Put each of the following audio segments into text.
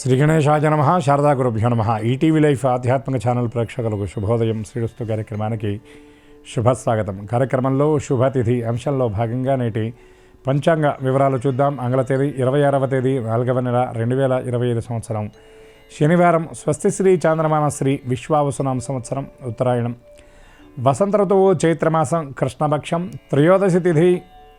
శ్రీ గణేశాయ నమః. శారదా గురుభ్యో నమః. ఈటీవీ లైఫ్ ఆధ్యాత్మిక ఛానల్ ప్రేక్షకులకు శుభోదయం. శ్రీరస్తు కార్యక్రమానికి శుభస్వాగతం. కార్యక్రమంలో శుభతిథి అంశంలో భాగంగా నేటి పంచాంగ వివరాలు చూద్దాం. ఆంగ్ల తేదీ 26వ తేదీ 4వ నెల 2025 సంవత్సరం శనివారం. స్వస్తిశ్రీ చాంద్రమానశ్రీ విశ్వావసునామ సంవత్సరం ఉత్తరాయణం. వసంత ఋతువు చైత్రమాసం కృష్ణపక్షం. త్రయోదశి తిథి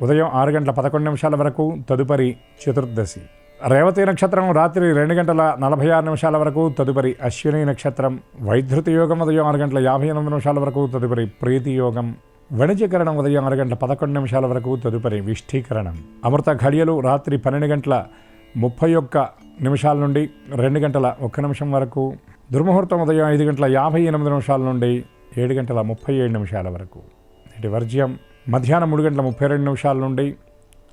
ఉదయం 6 గంటల 11 నిమిషాల వరకు. తదుపరి చతుర్దశి. రేవతి నక్షత్రం రాత్రి 2 గంటల 46 నిమిషాల వరకు. తదుపరి అశ్విని నక్షత్రం. వైధృతి యోగం ఉదయం 6 గంటల 58 నిమిషాల వరకు. తదుపరి ప్రీతి యోగం. వణిజకరణం ఉదయం 6 గంటల 11 నిమిషాల వరకు. తదుపరి విష్ఠీకరణం. అమృత ఘడియలు రాత్రి 12 గంటల 31 నిమిషాల నుండి 2 గంటల 1 నిమిషం వరకు. దుర్ముహూర్తం ఉదయం 5 గంటల 58 నిమిషాల నుండి 7 గంటల 37 నిమిషాల వరకు. నేటి వర్జ్యం మధ్యాహ్నం 3 గంటల 32 నిమిషాల నుండి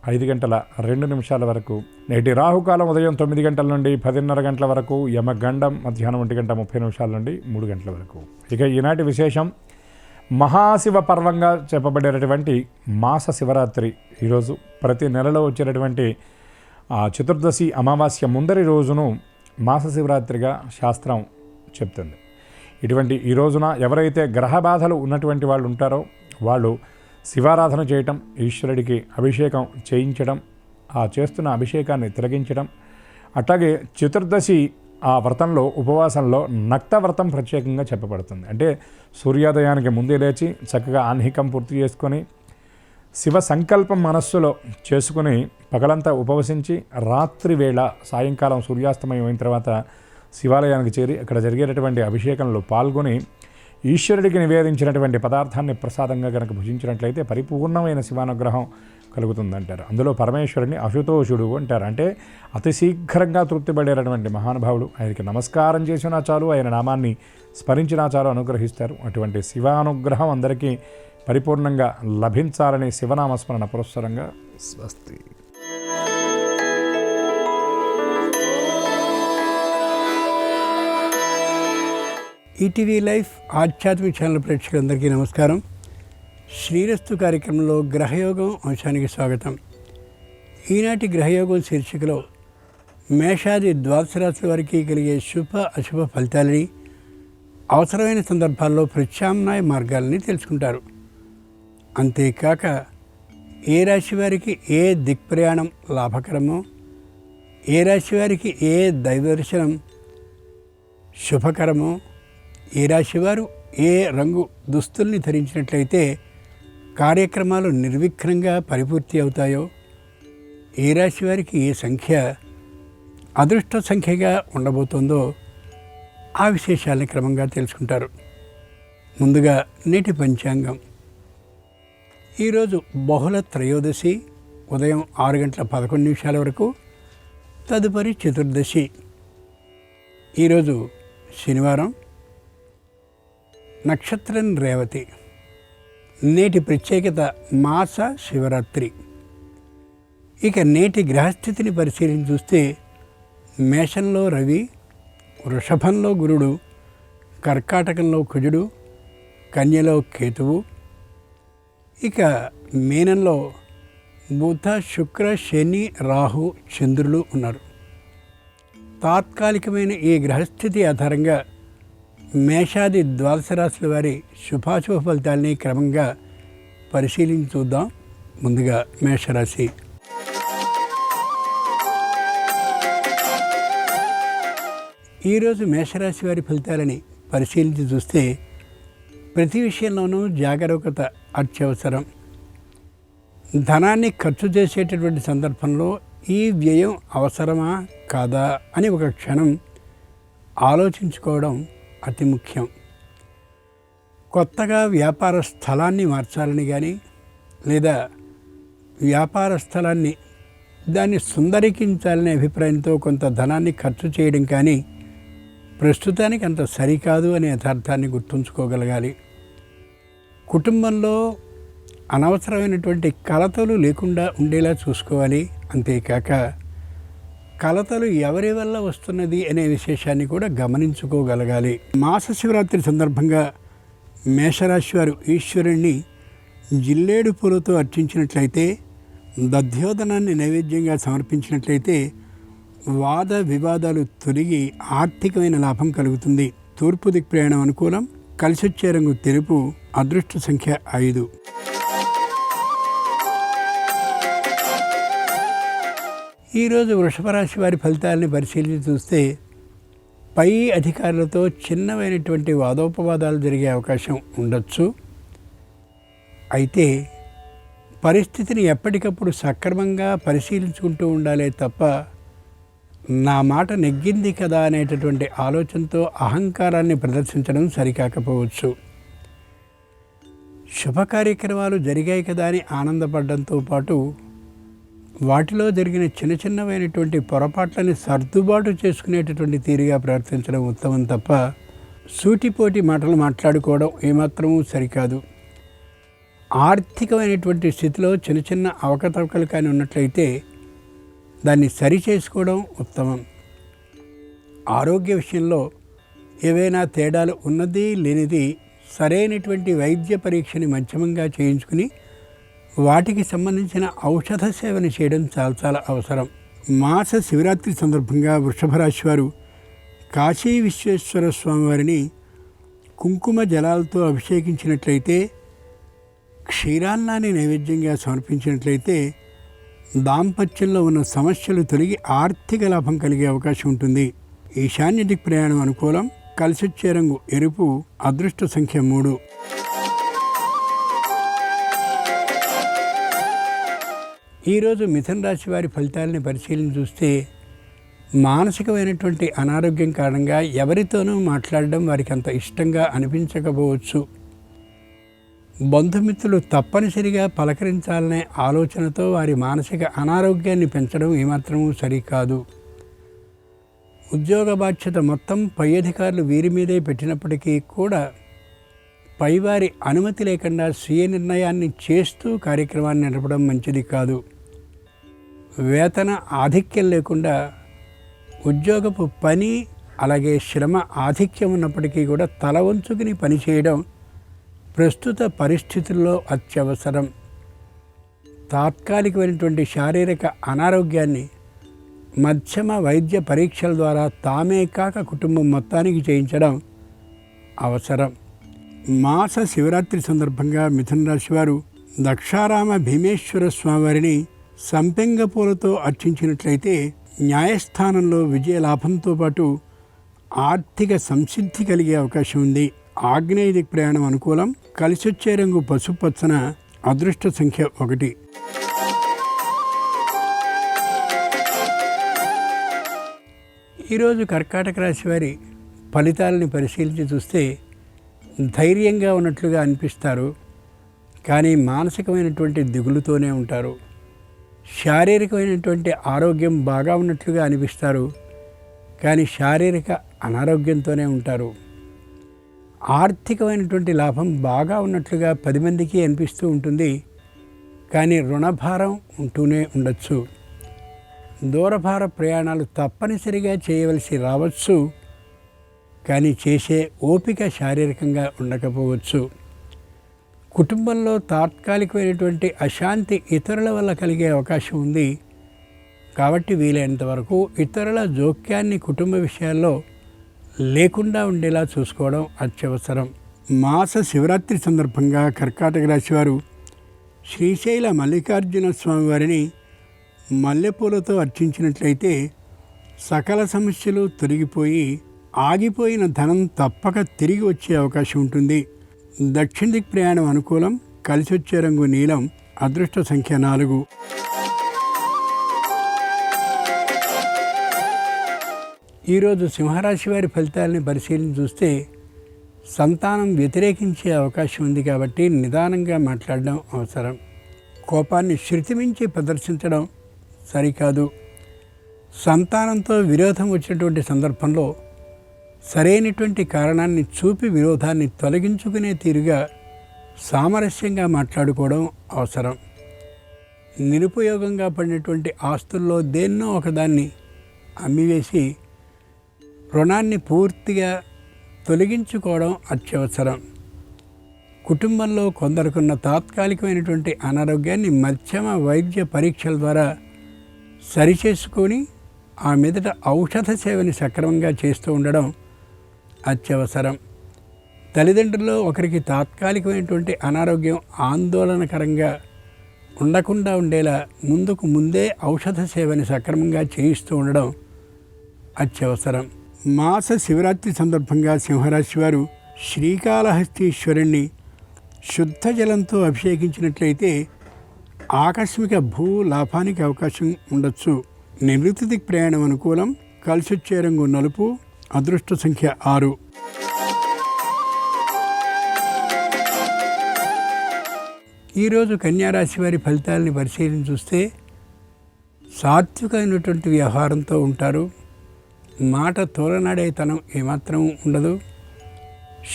5 గంటల 2 నిమిషాల వరకు. నేటి రాహుకాలం ఉదయం 9 గంటల నుండి 10:30 గంటల వరకు. యమగండం మధ్యాహ్నం 1 గంట 30 నిమిషాల నుండి 3 గంటల వరకు. ఇక ఈనాటి విశేషం మహాశివ పర్వంగా చెప్పబడేటటువంటి మాస శివరాత్రి. ఈరోజు ప్రతి నెలలో వచ్చేటటువంటి చతుర్దశి అమావాస్య ముందరి రోజును మాస శివరాత్రిగా శాస్త్రం చెప్తుంది. ఇటువంటి ఈ రోజున ఎవరైతే గ్రహ బాధలు ఉన్నటువంటి వాళ్ళు ఉంటారో వాళ్ళు శివారాధన చేయటం, ఈశ్వరుడికి అభిషేకం చేయించడం, ఆ చేస్తున్న అభిషేకాన్ని తిలగించడం. అట్లాగే చతుర్దశి ఆ వ్రతంలో ఉపవాసంలో నక్త వ్రతం ప్రత్యేకంగా చెప్పబడుతుంది. అంటే సూర్యోదయానికి ముందే లేచి చక్కగా ఆహ్నికం పూర్తి చేసుకొని శివ సంకల్పం మనస్సులో చేసుకుని పగలంతా ఉపవసించి రాత్రి వేళ సాయంకాలం సూర్యాస్తమయం అయిన తర్వాత శివాలయానికి చేరి అక్కడ జరిగేటటువంటి అభిషేకంలో పాల్గొని ఈశ్వరుడికి నివేదించినటువంటి పదార్థాన్ని ప్రసాదంగా కనుక భుజించినట్లయితే పరిపూర్ణమైన శివానుగ్రహం కలుగుతుందంటారు. అందులో పరమేశ్వరుని అశుతోషుడు అంటారు. అంటే అతి శీఘ్రంగా తృప్తిపడేటటువంటి మహానుభావుడు. ఆయనకి నమస్కారం చేసినా చాలు, ఆయన నామాన్ని స్మరించినా చాలు అనుగ్రహిస్తారు. అటువంటి శివానుగ్రహం అందరికీ పరిపూర్ణంగా లభించాలని శివనామస్మరణ పురస్సరంగా స్వస్తి. ఈటీవీ లైఫ్ ఆధ్యాత్మిక ఛానల్ ప్రేక్షకులందరికీ నమస్కారం. శ్రీరస్తు కార్యక్రమంలో గ్రహయోగం అంశానికి స్వాగతం. ఈనాటి గ్రహయోగం శీర్షికలో మేషాది ద్వాదశ రాశుల వారికి కలిగే శుభ అశుభ ఫలితాలని, అవసరమైన సందర్భాల్లో ప్రత్యామ్నాయ మార్గాలని తెలుసుకుంటారు. అంతేకాక ఏ రాశి వారికి ఏ దిక్ప్రయాణం లాభకరమో, ఏ రాశి వారికి ఏ దైవదర్శనం శుభకరమో, ఏ రాశివారు ఏ రంగు దుస్తుల్ని ధరించినట్లయితే కార్యక్రమాలు నిర్విఘ్నంగా పరిపూర్తి అవుతాయో, ఏ రాశి వారికి ఏ సంఖ్య అదృష్ట సంఖ్యగా ఉండబోతుందో ఆ విశేషాలని క్రమంగా తెలుసుకుంటారు. ముందుగా నేటి పంచాంగం. ఈరోజు బహుళ త్రయోదశి ఉదయం 6 గంటల 11 నిమిషాల వరకు. తదుపరి చతుర్దశి. ఈరోజు శనివారం. నక్షత్రం రేవతి. నేటి ప్రత్యేకత మాస శివరాత్రి. ఇక నేటి గ్రహస్థితిని పరిశీలించి చూస్తే మేషంలో రవి, వృషభంలో గురుడు, కర్కాటకంలో కుజుడు, కన్యలో కేతువు, ఇక మీనంలో బుధ శుక్ర శని రాహు చంద్రులు ఉన్నారు. తాత్కాలికమైన ఈ గ్రహస్థితి ఆధారంగా మేషాది ద్వాదశ రాశుల వారి శుభాశుభ ఫలితాలని క్రమంగా పరిశీలించి చూద్దాం. ముందుగా మేషరాశి. ఈరోజు మేషరాశి వారి ఫలితాలని పరిశీలించి చూస్తే ప్రతి విషయంలోనూ జాగరూకత అత్యవసరం. ధనాన్ని ఖర్చు చేసేటటువంటి సందర్భంలో ఈ వ్యయం అవసరమా కాదా అని ఒక క్షణం ఆలోచించుకోవడం అతి ముఖ్యం. కొత్తగా వ్యాపార స్థలాన్ని మార్చాలని కానీ, లేదా వ్యాపార స్థలాన్ని దాన్ని సుందరీకరించాలనే అభిప్రాయంతో కొంత ధనాన్ని ఖర్చు చేయడం కానీ ప్రస్తుతానికి అంత సరికాదు అనే యథార్థాన్ని గుర్తుంచుకోగలగాలి. కుటుంబంలో అనవసరమైనటువంటి కలతలు లేకుండా ఉండేలా చూసుకోవాలి. అంతేకాక కలతలు ఎవరి వల్ల వస్తున్నది అనే విశేషాన్ని కూడా గమనించుకోగలగాలి. మాస శివరాత్రి సందర్భంగా మేషరాశి వారు ఈశ్వరుణ్ణి జిల్లేడు పూలతో అర్చించినట్లయితే, దధ్యోదనాన్ని నైవేద్యంగా సమర్పించినట్లయితే వాద వివాదాలు తొలగి ఆర్థికమైన లాభం కలుగుతుంది. తూర్పు దిక్ ప్రయాణం అనుకూలం. కలిసొచ్చే రంగు తెలుపు. అదృష్ట సంఖ్య 5. ఈరోజు వృషభ రాశి వారి ఫలితాలని పరిశీలించి చూస్తే పై అధికారులతో చిన్నమైనటువంటి వాదోపవాదాలు జరిగే అవకాశం ఉండొచ్చు. అయితే పరిస్థితిని ఎప్పటికప్పుడు సక్రమంగా పరిశీలించుకుంటూ ఉండాలే తప్ప నా మాట నెగ్గింది కదా అనేటటువంటి ఆలోచనతో అహంకారాన్ని ప్రదర్శించడం సరికాకపోవచ్చు. శుభ కార్యక్రమాలు జరిగాయి కదా అని ఆనందపడడంతో పాటు వాటిలో జరిగిన చిన్నమైనటువంటి పొరపాట్లని సర్దుబాటు చేసుకునేటటువంటి తీరుగా ప్రవర్తించడం ఉత్తమం తప్ప సూటిపోటి మాటలు మాట్లాడుకోవడం ఏమాత్రమూ సరికాదు. ఆర్థికమైనటువంటి స్థితిలో చిన్న అవకతవకలు కానీ ఉన్నట్లయితే దాన్ని సరిచేసుకోవడం ఉత్తమం. ఆరోగ్య విషయంలో ఏవైనా తేడాలు ఉన్నది లేనిది సరైనటువంటి వైద్య పరీక్షని మధ్యమంగా చేయించుకుని వాటికి సంబంధించిన ఔషధ సేవను చేయడం చాలా అవసరం. మాస శివరాత్రి సందర్భంగా వృషభ రాశి వారు కాశీ విశ్వేశ్వర స్వామి వారిని కుంకుమ జలాలతో అభిషేకించినట్లయితే, క్షీరాన్నాన్ని నైవేద్యంగా సమర్పించినట్లయితే దాంపత్యంలో ఉన్న సమస్యలు తొలగి ఆర్థిక లాభం కలిగే అవకాశం ఉంటుంది. ఈశాన్య దిక్ ప్రయాణం అనుకూలం. కలిసొచ్చే రంగు ఎరుపు. అదృష్ట సంఖ్య 3. ఈరోజు మిథున రాశి వారి ఫలితాలని పరిశీలించి చూస్తే మానసికమైనటువంటి అనారోగ్యం కారణంగా ఎవరితోనూ మాట్లాడడం వారికి అంత ఇష్టంగా అనిపించకపోవచ్చు. బంధుమిత్రులు తప్పనిసరిగా పలకరించాలనే ఆలోచనతో వారి మానసిక అనారోగ్యాన్ని పెంచడం ఏమాత్రమూ సరికాదు. ఉద్యోగ బాధ్యత మొత్తం పై అధికారులు వీరి మీదే పెట్టినప్పటికీ కూడా పైవారి అనుమతి లేకుండా స్వీయ నిర్ణయాన్ని చేస్తూ కార్యక్రమాన్ని నడపడం మంచిది కాదు. వేతన ఆధిక్యం లేకుండా ఉద్యోగపు పని అలాగే శ్రమ ఆధిక్యం ఉన్నప్పటికీ కూడా తల వంచుకుని పనిచేయడం ప్రస్తుత పరిస్థితుల్లో అత్యవసరం. తాత్కాలికమైనటువంటి శారీరక అనారోగ్యాన్ని మధ్యమ వైద్య పరీక్షల ద్వారా తామే కాక కుటుంబం మొత్తానికి చేయించడం అవసరం. మాస శివరాత్రి సందర్భంగా మిథున రాశి వారు దక్షారామ భీమేశ్వర స్వామివారిని సంపెంగ పూలతో అర్చించినట్లయితే న్యాయస్థానంలో విజయ లాభంతో పాటు ఆర్థిక సంసిద్ధి కలిగే అవకాశం ఉంది. ఆగ్నేయ దిక్ ప్రయాణం అనుకూలం. కలిసొచ్చే రంగు పసుపచ్చన. అదృష్ట సంఖ్య 1. ఈరోజు కర్కాటక రాశి వారి ఫలితాలని పరిశీలించి చూస్తే ధైర్యంగా ఉన్నట్లుగా అనిపిస్తారు, కానీ మానసికమైనటువంటి దిగులుతోనే ఉంటారు. శారీరకమైనటువంటి ఆరోగ్యం బాగా ఉన్నట్లుగా అనిపిస్తారు, కానీ శారీరక అనారోగ్యంతోనే ఉంటారు. ఆర్థికమైనటువంటి లాభం బాగా ఉన్నట్లుగా 10 మందికి అనిపిస్తూ ఉంటుంది, కానీ రుణభారం ఉంటూనే ఉండొచ్చు. దూరభార ప్రయాణాలు తప్పనిసరిగా చేయవలసి రావచ్చు, కానీ చేసే ఓపిక శారీరకంగా ఉండకపోవచ్చు. కుటుంబంలో తాత్కాలికమైనటువంటి అశాంతి ఇతరుల వల్ల కలిగే అవకాశం ఉంది. కాబట్టి వీలైనంత వరకు ఇతరుల జోక్యాన్ని కుటుంబ విషయాల్లో లేకుండా ఉండేలా చూసుకోవడం అత్యవసరం. మాస శివరాత్రి సందర్భంగా కర్కాటక రాశి వారు శ్రీశైల మల్లికార్జున స్వామి వారిని మల్లెపూలతో అర్చించినట్లయితే సకల సమస్యలు తొలగిపోయి ఆగిపోయిన ధనం తప్పక తిరిగి వచ్చే అవకాశం ఉంటుంది. దక్షిణ దిక్ ప్రయాణం అనుకూలం. కలిసొచ్చే రంగు నీలం. అదృష్ట సంఖ్య 4. ఈరోజు సింహరాశి వారి ఫలితాలని పరిశీలించి చూస్తే సంతానం వ్యతిరేకించే అవకాశం ఉంది, కాబట్టి నిదానంగా మాట్లాడడం అవసరం. కోపాన్ని శృతిమించి ప్రదర్శించడం సరికాదు. సంతానంతో విరోధం వచ్చినటువంటి సందర్భంలో సరైనటువంటి కారణాన్ని చూపి విరోధాన్ని తొలగించుకునే తీరుగా సామరస్యంగా మాట్లాడుకోవడం అవసరం. నిరుపయోగంగా పడినటువంటి ఆస్తుల్లో దేన్నో ఒకదాన్ని అమ్మివేసి రుణాన్ని పూర్తిగా తొలగించుకోవడం అత్యవసరం. కుటుంబంలో కొందరుకున్న తాత్కాలికమైనటువంటి అనారోగ్యాన్ని మధ్యమ వైద్య పరీక్షల ద్వారా సరిచేసుకొని ఆ మీదట ఔషధ సేవని సక్రమంగా చేస్తూ ఉండడం అత్యవసరం. తల్లిదండ్రుల్లో ఒకరికి తాత్కాలికమైనటువంటి అనారోగ్యం ఆందోళనకరంగా ఉండకుండా ఉండేలా ముందుకు ముందే ఔషధ సేవని సక్రమంగా చేయిస్తూ ఉండడం అత్యవసరం. మాస శివరాత్రి సందర్భంగా సింహరాశి వారు శ్రీకాళహస్తీశ్వరుణ్ణి శుద్ధ జలంతో అభిషేకించినట్లయితే ఆకస్మిక భూ లాభానికి అవకాశం ఉండొచ్చు. నివృత్తి దిక్ ప్రయాణం అనుకూలం. కలిసొచ్చే రంగు నలుపు. అదృష్ట సంఖ్య 6. ఈరోజు కన్యారాశి వారి ఫలితాలని పరిశీలించి చూస్తే సాత్వికమైనటువంటి వ్యవహారంతో ఉంటారు. మాట తోలనాడేతనం ఏమాత్రం ఉండదు.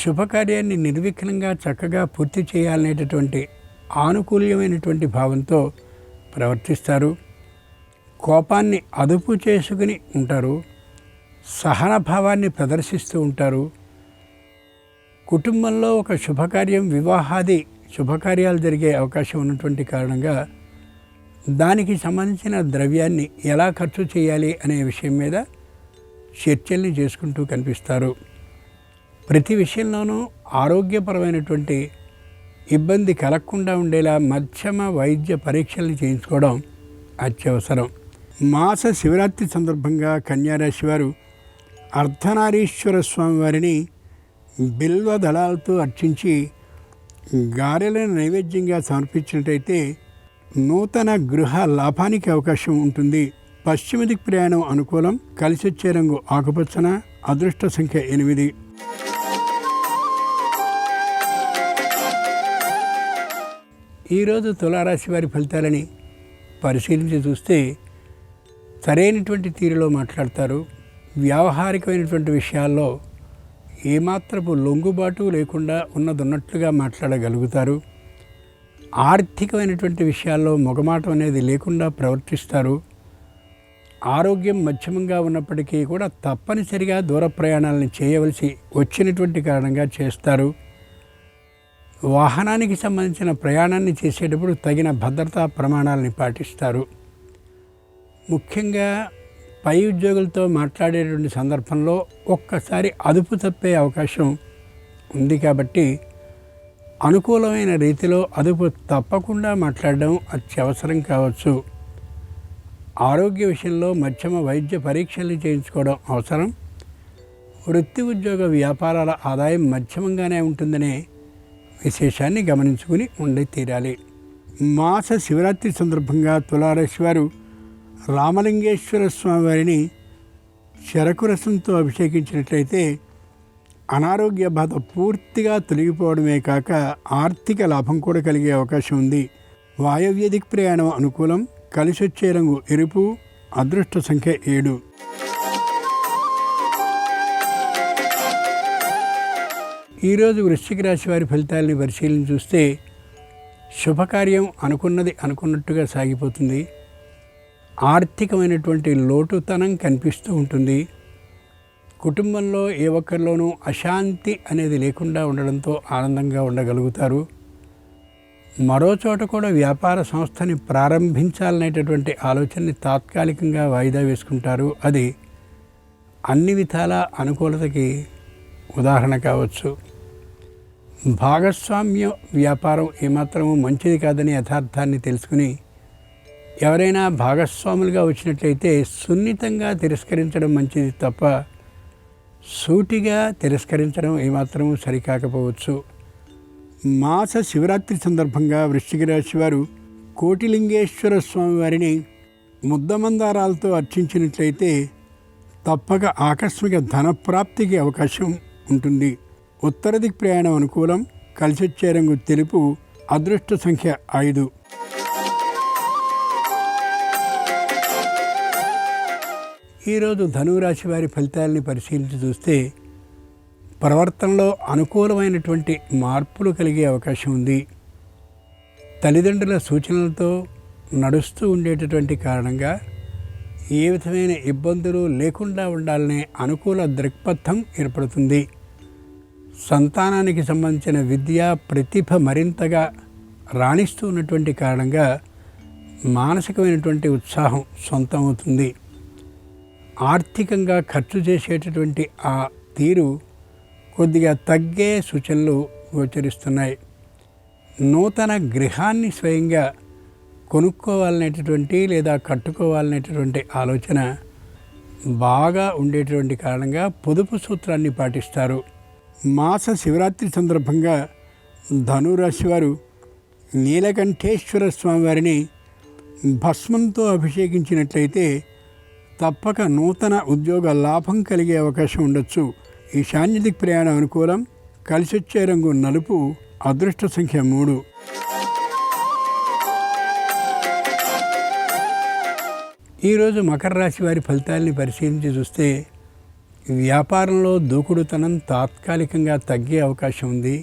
శుభకార్యాన్ని నిర్విఘ్నంగా చక్కగా పూర్తి చేయాలనేటటువంటి ఆనుకూల్యమైనటువంటి భావంతో ప్రవర్తిస్తారు. కోపాన్ని అదుపు చేసుకుని ఉంటారు. సహన భావాన్ని ప్రదర్శిస్తూ ఉంటారు. కుటుంబంలో ఒక శుభకార్యం, వివాహాది శుభకార్యాలు జరిగే అవకాశం ఉన్నటువంటి కారణంగా దానికి సంబంధించిన ద్రవ్యాన్ని ఎలా ఖర్చు చేయాలి అనే విషయం మీద చర్చల్ని చేసుకుంటూ కనిపిస్తారు. ప్రతి విషయంలోనూ ఆరోగ్యపరమైనటువంటి ఇబ్బంది కలగకుండా ఉండేలా మధ్యమ వైద్య పరీక్షల్ని చేయించుకోవడం అత్యవసరం. మాస శివరాత్రి సందర్భంగా కన్యారాశి వారు అర్ధనారీశ్వర స్వామి వారిని బిల్వ దళాలతో అర్చించి గారెలను నైవేద్యంగా సమర్పించినట్టయితే నూతన గృహ లాభానికి అవకాశం ఉంటుంది. పశ్చిమ దిక్ ప్రయాణం అనుకూలం. కలిసొచ్చే రంగు ఆకుపచ్చన. అదృష్ట సంఖ్య 8. ఈరోజు తులారాశి వారి ఫలితాలని పరిశీలించి చూస్తే సరైనటువంటి తీరులో మాట్లాడతారు. వ్యావహారికమైనటువంటి విషయాల్లో ఏమాత్రపు లొంగుబాటు లేకుండా ఉన్నట్లుగా మాట్లాడగలుగుతారు. ఆర్థికమైనటువంటి విషయాల్లో మొగమాటం అనేది లేకుండా ప్రవర్తిస్తారు. ఆరోగ్యం మధ్యమంగా ఉన్నప్పటికీ కూడా తప్పనిసరిగా దూర ప్రయాణాలను చేయవలసి వచ్చినటువంటి కారణంగా చేస్తారు. వాహనానికి సంబంధించిన ప్రయాణాన్ని చేసేటప్పుడు తగిన భద్రతా ప్రమాణాలని పాటిస్తారు. ముఖ్యంగా పై ఉద్యోగులతో మాట్లాడేటువంటి సందర్భంలో ఒక్కసారి అదుపు తప్పే అవకాశం ఉంది కాబట్టి అనుకూలమైన రీతిలో అదుపు తప్పకుండా మాట్లాడడం అత్యవసరం కావచ్చు. ఆరోగ్య విషయంలో మధ్యమ వైద్య పరీక్షలు చేయించుకోవడం అవసరం. వృత్తి ఉద్యోగ వ్యాపారాల ఆదాయం మధ్యమంగానే ఉంటుందనే విశేషాన్ని గమనించుకుని ఉండి తీరాలి. మాస శివరాత్రి సందర్భంగా తులారాశి వారు రామలింగేశ్వర స్వామి వారిని చెరకు రసంతో అభిషేకించినట్లయితే అనారోగ్య బాధ పూర్తిగా తొలగిపోవడమే కాక ఆర్థిక లాభం కూడా కలిగే అవకాశం ఉంది. వాయవ్య దిక్ ప్రయాణం అనుకూలం. కలిసొచ్చే రంగు ఎరుపు. అదృష్ట సంఖ్య 7. ఈరోజు వృశ్చిక రాశి వారి ఫలితాలని పరిశీలన చూస్తే శుభకార్యం అనుకున్నది అనుకున్నట్టుగా సాగిపోతుంది. ఆర్థికమైనటువంటి లోటుతనం కనిపిస్తూ ఉంటుంది. కుటుంబంలో ఏ ఒక్కరిలోనూ అశాంతి అనేది లేకుండా ఉండడంతో ఆనందంగా ఉండగలుగుతారు. మరో చోట కూడా వ్యాపార సంస్థని ప్రారంభించాలనేటటువంటి ఆలోచనని తాత్కాలికంగా వాయిదా వేసుకుంటారు. అది అన్ని విధాల అనుకూలతకి ఉదాహరణ కావచ్చు. భాగస్వామ్య వ్యాపారం ఏమాత్రము మంచిది కాదని యథార్థాన్ని తెలుసుకుని ఎవరైనా భాగస్వాములుగా వచ్చినట్లయితే సున్నితంగా తిరస్కరించడం మంచిది తప్ప సూటిగా తిరస్కరించడం ఏమాత్రము సరికాకపోవచ్చు. మాస శివరాత్రి సందర్భంగా వృశ్చిక రాశి వారు కోటిలింగేశ్వర స్వామి వారిని ముద్దమందారాలతో అర్చించినట్లయితే తప్పక ఆకస్మిక ధనప్రాప్తికి అవకాశం ఉంటుంది. ఉత్తర దిక్ ప్రయాణం అనుకూలం. కలిసొచ్చే రంగు తెలుపు. అదృష్ట సంఖ్య 5. ఈరోజు ధనురాశి వారి ఫలితాలని పరిశీలించి చూస్తే ప్రవర్తనలో అనుకూలమైనటువంటి మార్పులు కలిగే అవకాశం ఉంది. తల్లిదండ్రుల సూచనలతో నడుస్తూ ఉండేటటువంటి కారణంగా ఏ విధమైన ఇబ్బందులు లేకుండా ఉండాలనే అనుకూల దృక్పథం ఏర్పడుతుంది. సంతానానికి సంబంధించిన విద్యా ప్రతిభ మరింతగా రాణిస్తూ ఉన్నటువంటి కారణంగా మానసికమైనటువంటి ఉత్సాహం సొంతమవుతుంది. ఆర్థికంగా ఖర్చు చేసేటటువంటి ఆ తీరు కొద్దిగా తగ్గే సూచనలు గోచరిస్తున్నాయి. నూతన గృహాన్ని స్వయంగా కొనుక్కోవాలనేటటువంటి లేదా కట్టుకోవాలనేటటువంటి ఆలోచన బాగా ఉండేటువంటి కారణంగా పొదుపు సూత్రాన్ని పాటిస్తారు. మాస శివరాత్రి సందర్భంగా ధనురాశి వారు నీలకంఠేశ్వర స్వామివారిని భస్మంతో అభిషేకించినట్లయితే తప్పక నూతన ఉద్యోగ లాభం కలిగే అవకాశం ఉండొచ్చు. ఈశాన్య దిక్ ప్రయాణం అనుకూలం. కలిసొచ్చే రంగు నలుపు. అదృష్ట సంఖ్య 3. ఈరోజు మకర రాశి వారి ఫలితాలని పరిశీలించి చూస్తే వ్యాపారంలో దూకుడుతనం తాత్కాలికంగా తగ్గే అవకాశం ఉంది.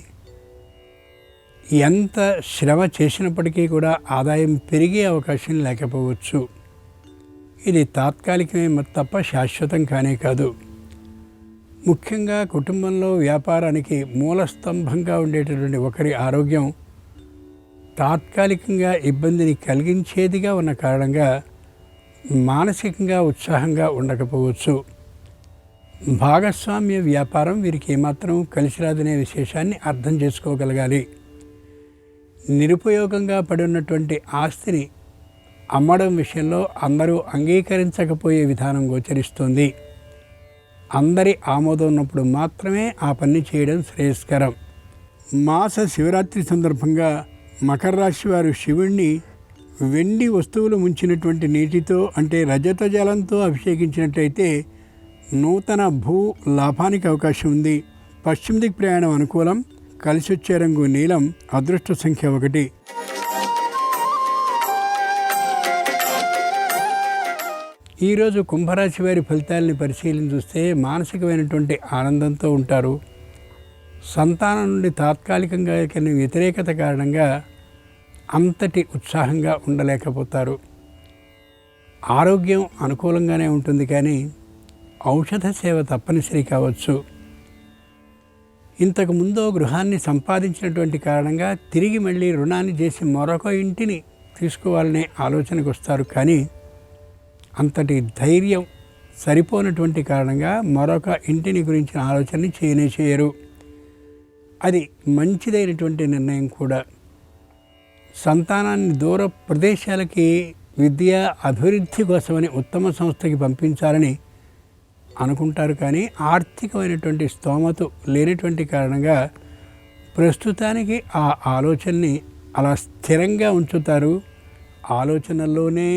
ఎంత శ్రమ చేసినప్పటికీ కూడా ఆదాయం పెరిగే అవకాశం లేకపోవచ్చు. ఇది తాత్కాలికమే తప్ప శాశ్వతం కానే కాదు. ముఖ్యంగా కుటుంబంలో వ్యాపారానికి మూలస్తంభంగా ఉండేటటువంటి ఒకరి ఆరోగ్యం తాత్కాలికంగా ఇబ్బందిని కలిగించేదిగా ఉన్న కారణంగా మానసికంగా ఉత్సాహంగా ఉండకపోవచ్చు. భాగస్వామ్య వ్యాపారం వీరికి ఏమాత్రం కలిసిరాదనే విశేషాన్ని అర్థం చేసుకోగలగాలి. నిరుపయోగంగా పడి ఉన్నటువంటి ఆస్తిని అమ్మడం విషయంలో అందరూ అంగీకరించకపోయే విధానం గోచరిస్తుంది. అందరి ఆమోదం ఉన్నప్పుడు మాత్రమే ఆ పని చేయడం శ్రేయస్కరం. మాస శివరాత్రి సందర్భంగా మకర రాశి వారు శివుణ్ణి వెండి వస్తువులు ముంచినటువంటి నీటితో అంటే రజత జలంతో అభిషేకించినట్లయితే నూతన భూ లాభానికి అవకాశం ఉంది. పశ్చిమ దిక్ ప్రయాణం అనుకూలం. కలిసొచ్చే రంగు నీలం. అదృష్ట సంఖ్య 1. ఈరోజు కుంభరాశి వారి ఫలితాలని పరిశీలించి చూస్తే మానసికమైనటువంటి ఆనందంతో ఉంటారు. సంతానం నుండి తాత్కాలికంగా కలిగిన వ్యతిరేకత కారణంగా అంతటి ఉత్సాహంగా ఉండలేకపోతారు. ఆరోగ్యం అనుకూలంగానే ఉంటుంది, కానీ ఔషధ సేవ తప్పనిసరి కావచ్చు. ఇంతకుముందు గృహాన్ని సంపాదించినటువంటి కారణంగా తిరిగి మళ్ళీ రుణాన్ని చేసి మరొక ఇంటిని తీసుకోవాలనే ఆలోచనకు వస్తారు, కానీ అంతటి ధైర్యం సరిపోనటువంటి కారణంగా మరొక ఇంటిని గురించిన ఆలోచనని చేయరు. అది మంచిదైనటువంటి నిర్ణయం కూడా. సంతానాన్ని దూర ప్రదేశాలకి విద్యా అభివృద్ధి కోసమని ఉత్తమ సంస్థకి పంపించాలని అనుకుంటారు, కానీ ఆర్థికమైనటువంటి స్తోమత లేనటువంటి కారణంగా ప్రస్తుతానికి ఆ ఆలోచనని అలా స్థిరంగా ఉంచుతారు, ఆలోచనల్లోనే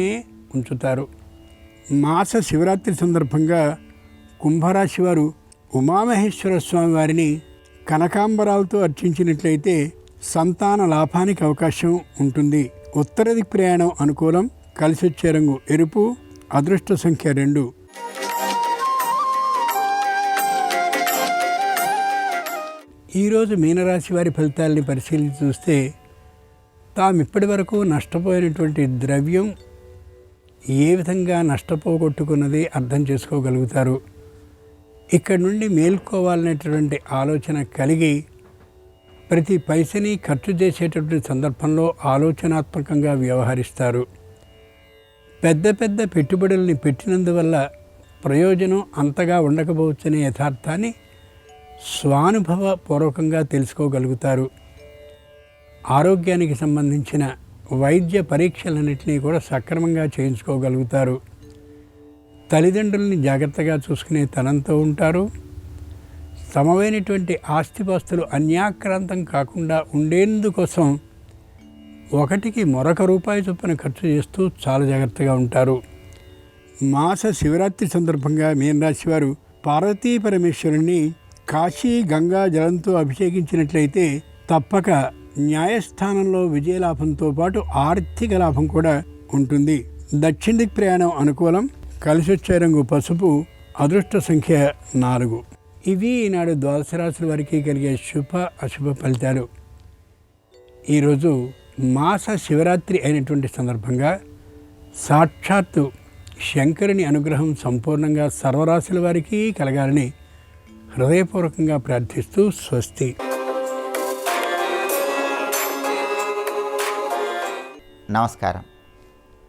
ఉంచుతారు. మాస శివరాత్రి సందర్భంగా కుంభరాశి వారు ఉమామహేశ్వర స్వామి వారిని కనకాంబరాలతో అర్చించినట్లయితే సంతాన లాభానికి అవకాశం ఉంటుంది. ఉత్తర దిక్ ప్రయాణం అనుకూలం. కలిసొచ్చే రంగు ఎరుపు. అదృష్ట సంఖ్య 2. ఈరోజు మీనరాశి వారి ఫలితాలని పరిశీలించి చూస్తే తాము ఇప్పటి వరకు నష్టపోయినటువంటి ద్రవ్యం ఏ విధంగా నష్టపోగొట్టుకున్నది అర్థం చేసుకోగలుగుతారు. ఇక్కడి నుండి మేల్కోవాలనేటువంటి ఆలోచన కలిగి ప్రతి పైసని ఖర్చు చేసేటటువంటి సందర్భంలో ఆలోచనాత్మకంగా వ్యవహరిస్తారు. పెద్ద పెద్ద పెట్టుబడుల్ని పెట్టినందువల్ల ప్రయోజనం అంతగా ఉండకపోవచ్చనే యథార్థాన్ని స్వానుభవపూర్వకంగా తెలుసుకోగలుగుతారు. ఆరోగ్యానికి సంబంధించిన వైద్య పరీక్షలన్నింటినీ కూడా సక్రమంగా చేయించుకోగలుగుతారు. తల్లిదండ్రుల్ని జాగ్రత్తగా చూసుకునే తనంతో ఉంటారు. సమమైనటువంటి ఆస్తిపాస్తులు అన్యాక్రాంతం కాకుండా ఉండేందుకోసం ఒకటికి మరొక రూపాయి చొప్పున ఖర్చు చేస్తూ చాలా జాగ్రత్తగా ఉంటారు. మాస శివరాత్రి సందర్భంగా మీనరాశి వారు పార్వతీ పరమేశ్వరుణ్ణి కాశీ గంగా జలంతో అభిషేకించినట్లయితే తప్పక న్యాయస్థానంలో విజయలాభంతో పాటు ఆర్థిక లాభం కూడా ఉంటుంది. దక్షిణ దిక్ ప్రయాణం అనుకూలం. కలిసొచ్చే రంగు పసుపు. అదృష్ట సంఖ్య 4. ఇవి ఈనాడు ద్వాదశ రాశుల వారికి కలిగే శుభ అశుభ ఫలితాలు. ఈరోజు మాస శివరాత్రి అయినటువంటి సందర్భంగా సాక్షాత్తు శంకరుని అనుగ్రహం సంపూర్ణంగా సర్వరాశుల వారికి కలగాలని హృదయపూర్వకంగా ప్రార్థిస్తూ స్వస్తి. నమస్కారం.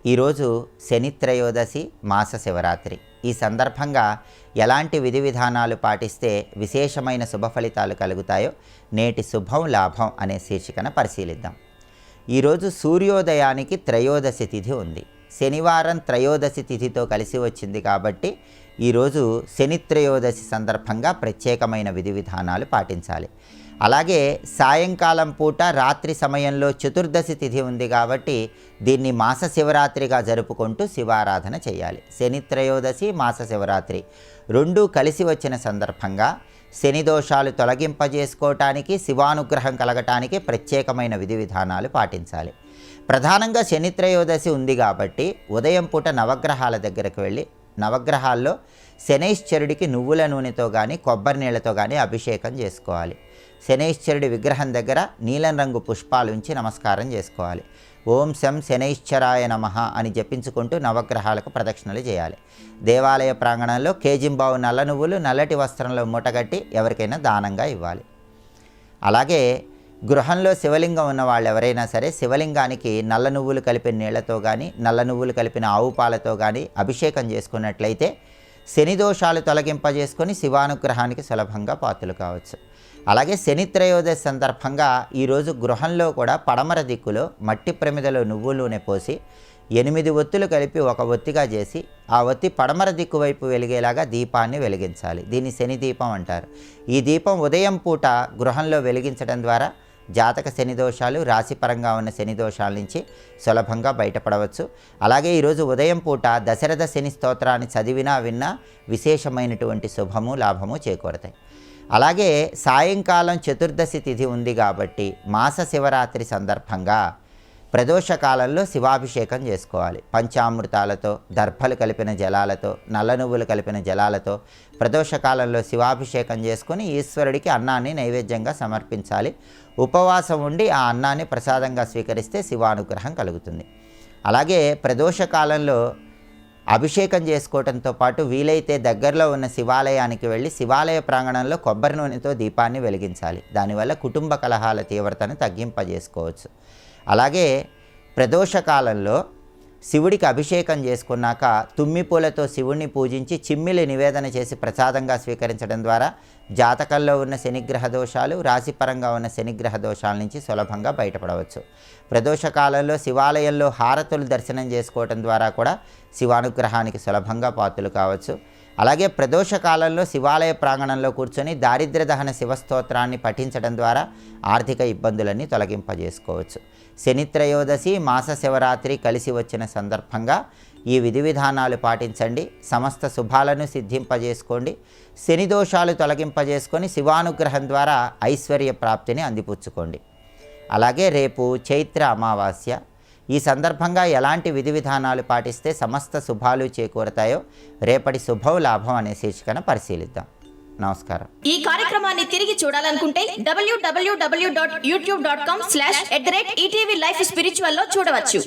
ఈరోజు శని త్రయోదశి, మాస శివరాత్రి. ఈ సందర్భంగా ఎలాంటి విధి విధానాలు పాటిస్తే విశేషమైన శుభ ఫలితాలు కలుగుతాయో నేటి శుభం లాభం అనే శీర్షికన పరిశీలిద్దాం. ఈరోజు సూర్యోదయానికి త్రయోదశి తిథి ఉంది. శనివారం త్రయోదశి తిథితో కలిసి వచ్చింది కాబట్టి ఈరోజు శని త్రయోదశి సందర్భంగా ప్రత్యేకమైన విధి విధానాలు పాటించాలి. అలాగే సాయంకాలం పూట రాత్రి సమయంలో చతుర్దశి తిథి ఉంది కాబట్టి దీన్ని మాస శివరాత్రిగా జరుపుకుంటూ శివారాధన చేయాలి. శని త్రయోదశి, మాస శివరాత్రి రెండూ కలిసి వచ్చిన సందర్భంగా శని దోషాలు తొలగింపజేసుకోవటానికి, శివానుగ్రహం కలగటానికి ప్రత్యేకమైన విధి విధానాలు పాటించాలి. ప్రధానంగా శని త్రయోదశి ఉంది కాబట్టి ఉదయం పూట నవగ్రహాల దగ్గరకు వెళ్ళి నవగ్రహాల్లో శనైశ్చరుడికి నువ్వుల నూనెతో కానీ కొబ్బరి నీళ్ళతో కానీ అభిషేకం చేసుకోవాలి. శనైశ్చరుడి విగ్రహం దగ్గర నీలం రంగు పుష్పాలు ఉంచి నమస్కారం చేసుకోవాలి. ఓం శం శనైశ్చరాయ నమః అని జపించుకుంటూ నవగ్రహాలకు ప్రదక్షిణలు చేయాలి. దేవాలయ ప్రాంగణంలో కేజింబావు నల్ల నువ్వులు నల్లటి వస్త్రంలో మూటగట్టి ఎవరికైనా దానంగా ఇవ్వాలి. అలాగే గృహంలో శివలింగం ఉన్న వాళ్ళు ఎవరైనా సరే శివలింగానికి నల్ల నువ్వులు కలిపిన నీళ్లతో కానీ నల్ల నువ్వులు కలిపిన ఆవు పాలతో కానీ అభిషేకం చేసుకున్నట్లయితే శని దోషాలు తొలగింపజేసుకొని శివానుగ్రహానికి సులభంగా పాత్రలు కావచ్చు. అలాగే శని త్రయోదశి సందర్భంగా ఈరోజు గృహంలో కూడా పడమర దిక్కులో మట్టి ప్రమిదలో నువ్వుల నూనె పోసి 8 ఒత్తులు కలిపి ఒక ఒత్తిగా చేసి ఆ ఒత్తి పడమర దిక్కు వైపు వెలిగేలాగా దీపాన్ని వెలిగించాలి. దీన్ని శని దీపం అంటారు. ఈ దీపం ఉదయం పూట గృహంలో వెలిగించడం ద్వారా జాతక శని దోషాలు, రాశిపరంగా ఉన్న శని దోషాల నుంచి సులభంగా బయటపడవచ్చు. అలాగే ఈరోజు ఉదయం పూట దశరథ శని స్తోత్రాన్ని చదివినా విన్నా విశేషమైనటువంటి శుభము లాభము చేకూరతాయి. అలాగే సాయంకాలం చతుర్దశి తిథి ఉంది కాబట్టి మాస శివరాత్రి సందర్భంగా ప్రదోషకాలంలో శివాభిషేకం చేసుకోవాలి. పంచామృతాలతో, దర్భలు కలిపిన జలాలతో, నల్ల నువ్వులు కలిపిన జలాలతో ప్రదోషకాలంలో శివాభిషేకం చేసుకొని ఈశ్వరుడికి అన్నాన్ని నైవేద్యంగా సమర్పించాలి. ఉపవాసం ఉండి ఆ అన్నాన్ని ప్రసాదంగా స్వీకరిస్తే శివానుగ్రహం కలుగుతుంది. అలాగే ప్రదోషకాలంలో అభిషేకం చేసుకోవడంతో పాటు వీలైతే దగ్గరలో ఉన్న శివాలయానికి వెళ్ళి శివాలయ ప్రాంగణంలో కొబ్బరి నూనెతో దీపాన్ని వెలిగించాలి. దానివల్ల కుటుంబ కలహాల తీవ్రతను తగ్గింపజేసుకోవచ్చు. అలాగే ప్రదోషకాలంలో శివుడికి అభిషేకం చేసుకున్నాక తుమ్మిపూలతో శివుడిని పూజించి చిమ్మిలి నివేదన చేసి ప్రసాదంగా స్వీకరించడం ద్వారా జాతకంలో ఉన్న శనిగ్రహ దోషాలు, రాశిపరంగా ఉన్న శనిగ్రహ దోషాల నుంచి సులభంగా బయటపడవచ్చు. ప్రదోషకాలంలో శివాలయంలో హారతులు దర్శనం చేసుకోవడం ద్వారా కూడా శివానుగ్రహానికి సులభంగా పాత్రలు కావచ్చు. అలాగే ప్రదోషకాలంలో శివాలయ ప్రాంగణంలో కూర్చొని దారిద్ర్య దహన శివస్తోత్రాన్ని పఠించడం ద్వారా ఆర్థిక ఇబ్బందులన్నీ తొలగింపజేసుకోవచ్చు. శని త్రయోదశి, మాస శివరాత్రి కలిసి వచ్చిన సందర్భంగా ఈ విధి విధానాలు పాటించండి. సమస్త శుభాలను సిద్ధింపజేసుకోండి. శని దోషాలు తొలగింపజేసుకొని శివానుగ్రహం ద్వారా ఐశ్వర్య ప్రాప్తిని అందిపుచ్చుకోండి. అలాగే రేపు చైత్ర అమావాస్య. ఈ సందర్భంగా ఎలాంటి విధి విధానాలు పాటిస్తే సమస్త శుభాలు చేకూరతాయో రేపటి శుభం లాభం అనే శీర్షికన పరిశీలిద్దాం. నమస్కారం. ఈ కార్యక్రమాన్ని తిరిగి చూడాలనుకుంటే www.youtube.com/ETV Life Spiritual లో చూడవచ్చు.